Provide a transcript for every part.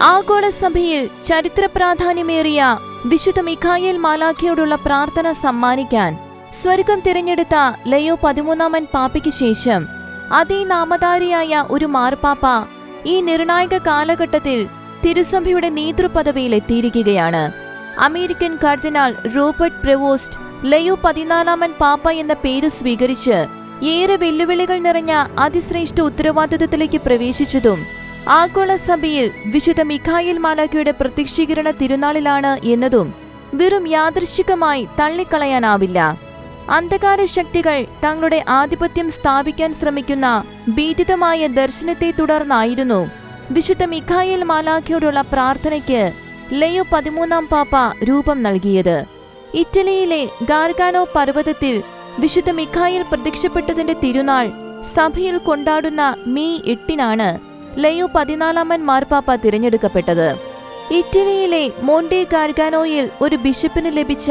ആഗോള സഭയിൽ ചരിത്ര പ്രാധാന്യമേറിയ വിശുദ്ധ മിഖായേൽ മാലാഖയോടുള്ള പ്രാർത്ഥന സമ്മാനിക്കാൻ സ്വർഗം തിരഞ്ഞെടുത്ത ലയോ 13 പാപ്പയ്ക്ക് ശേഷം അതേ നാമധാരിയായ ഒരു മാർപ്പാപ്പ ഈ നിർണായക കാലഘട്ടത്തിൽ തിരുസഭയുടെ നേതൃപദവിയിൽ എത്തിയിരിക്കുകയാണ്. അമേരിക്കൻ കർദിനാൾ റോബർട്ട് പ്രെവോസ്റ്റ് ലയോ 14 പാപ്പ എന്ന പേര് സ്വീകരിച്ച് ഏറെ വെല്ലുവിളികൾ നിറഞ്ഞ അതിശ്രേഷ്ഠ ഉത്തരവാദിത്വത്തിലേക്ക് പ്രവേശിച്ചതും ആഗോള സഭയിൽ വിശുദ്ധ മിഖായേൽ മാലാഖയുടെ പ്രത്യക്ഷീകരണ തിരുനാളിലാണ് എന്നതും വെറും യാദൃശ്ചികമായി തള്ളിക്കളയാനാവില്ല. അന്ധകാര ശക്തികൾ തങ്ങളുടെ ആധിപത്യം സ്ഥാപിക്കാൻ ശ്രമിക്കുന്ന ഭീതിതമായ ദർശനത്തെ തുടർന്നായിരുന്നു വിശുദ്ധ മിഖായേൽ മാലാഖയോടുള്ള പ്രാർത്ഥനയ്ക്ക് ലയോ 13 പാപ്പ രൂപം നൽകിയത്. ഇറ്റലിയിലെ ഗാർഗാനോ പർവ്വതത്തിൽ വിശുദ്ധ മിഖായേൽ പ്രത്യക്ഷപ്പെട്ടതിന്റെ തിരുനാൾ സഭയിൽ കൊണ്ടാടുന്ന മെയ് 8 ലയോ 14 മാർപ്പാപ്പ തിരഞ്ഞെടുക്കപ്പെട്ടത്. ഇറ്റലിയിലെ മോണ്ടെ ഗാർഗാനോയിൽ ഒരു ബിഷപ്പിന് ലഭിച്ച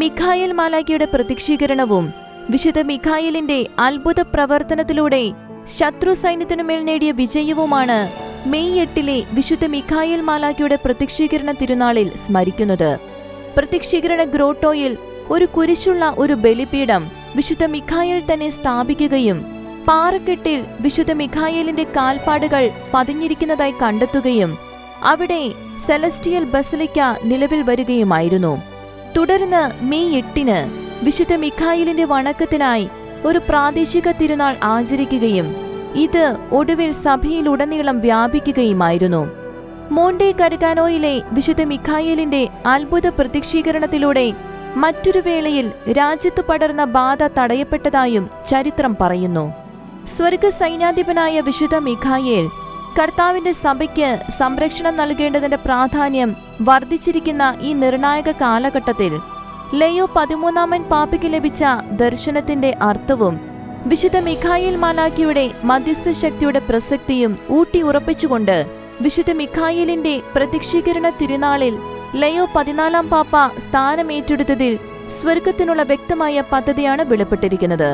മിഖായേൽ മാലാഖയുടെ പ്രത്യക്ഷീകരണവും വിശുദ്ധ മിഖായേലിന്റെ അത്ഭുത പ്രവർത്തനത്തിലൂടെ ശത്രു സൈന്യത്തിനുമേൽ നേടിയ വിജയവുമാണ് മെയ് 8 വിശുദ്ധ മിഖായേൽ മാലാഖയുടെ പ്രത്യക്ഷീകരണ തിരുനാളിൽ സ്മരിക്കുന്നത്. പ്രത്യക്ഷീകരണ ഗ്രോട്ടോയിൽ ഒരു കുരിശുള്ള ഒരു ബലിപീഠം വിശുദ്ധ മിഖായേൽ തന്നെ സ്ഥാപിക്കുകയും പാറക്കെട്ടിൽ വിശുദ്ധ മിഖായേലിന്റെ കാൽപ്പാടുകൾ പതിഞ്ഞിരിക്കുന്നതായി കണ്ടെത്തുകയും അവിടെ സെലസ്റ്റിയൽ ബസലിക്ക നിലവിൽ വരികയുമായിരുന്നു. തുടർന്ന് മെയ് 8 വിശുദ്ധ മിഖായേലിന്റെ വണക്കത്തിനായി ഒരു പ്രാദേശിക തിരുനാൾ ആചരിക്കുകയും ഇത് ഒടുവിൽ സഭയിലുടനീളം വ്യാപിക്കുകയുമായിരുന്നു. മോണ്ടെ ഗാർഗാനോയിലെ വിശുദ്ധ മിഖായേലിന്റെ അത്ഭുത പ്രത്യക്ഷീകരണത്തിലൂടെ മറ്റൊരു വേളയിൽ രാജ്യത്ത് പടർന്ന ബാധ തടയപ്പെട്ടതായും ചരിത്രം പറയുന്നു. സ്വർഗ സൈന്യാധിപനായ വിശുദ്ധ മിഖായേൽ കർത്താവിന്റെ സഭയ്ക്ക് സംരക്ഷണം നൽകേണ്ടതിന്റെ പ്രാധാന്യം വർദ്ധിച്ചിരിക്കുന്ന ഈ നിർണായക കാലഘട്ടത്തിൽ ലയോ 13 പാപ്പയ്ക്ക് ലഭിച്ച ദർശനത്തിന്റെ അർത്ഥവും വിശുദ്ധ മിഖായേൽ മാലാഖയുടെ മധ്യസ്ഥ ശക്തിയുടെ പ്രസക്തിയും ഊട്ടി ഉറപ്പിച്ചുകൊണ്ട് വിശുദ്ധ മിഖായേലിന്റെ പ്രത്യക്ഷീകരണ തിരുനാളിൽ ലയോ 14 പാപ്പ സ്ഥാനമേറ്റെടുത്തതിൽ സ്വർഗത്തിനുള്ള വ്യക്തമായ പദ്ധതിയാണ് വെളിപ്പെട്ടിരിക്കുന്നത്.